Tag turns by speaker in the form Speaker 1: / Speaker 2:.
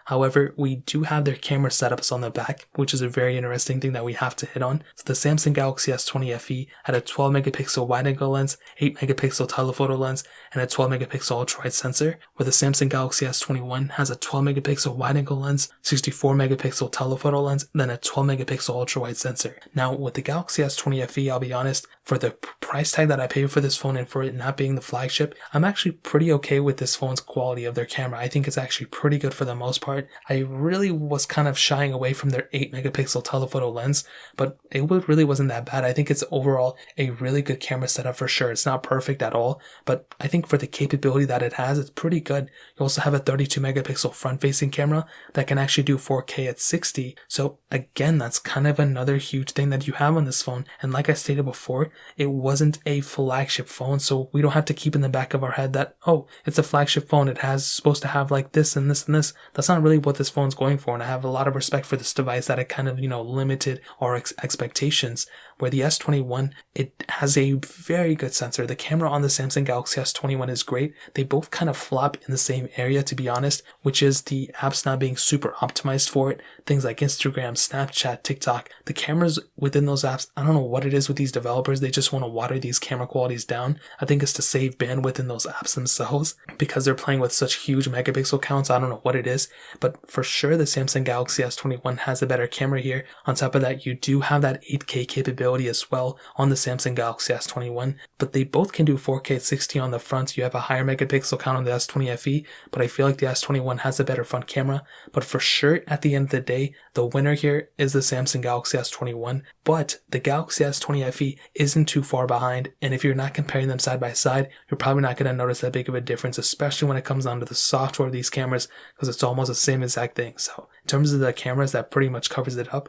Speaker 1: However, we do have their camera setups on the back, which is a very interesting thing that we have to hit on. So the Samsung Galaxy S20 FE had a 12 megapixel wide-angle lens, 8 megapixel telephoto lens, and a 12 megapixel ultra-wide sensor, where the Samsung Galaxy S21 has a 12 megapixel wide-angle lens, 64 megapixel telephoto lens, and then a 12 megapixel ultra-wide sensor. Now, with the Galaxy S20 FE, I'll be honest, for the price tag that I paid for this phone and for it not being the flagship, I'm actually pretty okay with this phone's quality of their camera. I think it's actually pretty good for the most part. I really was kind of shying away from their 8 megapixel telephoto lens, but it really wasn't that bad. I think it's overall a really good camera setup for sure. It's not perfect at all, but I think for the capability that it has, it's pretty good. You also have a 32 megapixel front-facing camera that can actually do 4K at 60. So again, that's kind of another huge thing that you have on this phone. And like I stated before, it wasn't a flagship phone, so we don't have to keep in the back of our head that, oh, it's a flagship phone, it has supposed to have like this and this and this. That's not really what this phone's going for, and I have a lot of respect for this device that it kind of, limited our expectations. Where the S21, it has a very good sensor. The camera on the Samsung Galaxy S21 is great. They both kind of flop in the same area, to be honest, which is the apps not being super optimized for it. Things like Instagram, Snapchat, TikTok. The cameras within those apps, I don't know what it is with these developers. They just want to water these camera qualities down. I think it's to save bandwidth in those apps themselves because they're playing with such huge megapixel counts. I don't know what it is, but for sure the Samsung Galaxy S21 has a better camera here. On top of that, you do have that 8K capability as well on the Samsung Galaxy S21, but they both can do 4K at 60 on the front. You have a higher megapixel count on the S20 FE, but I feel like the S21 has a better front camera. But for sure, at the end of the day, the winner here is the Samsung Galaxy S21, but the Galaxy S20 FE isn't too far behind, and if you're not comparing them side by side, you're probably not going to notice that big of a difference, especially when it comes down to the software of these cameras, because it's almost the same exact thing. So in terms of the cameras, that pretty much covers it up.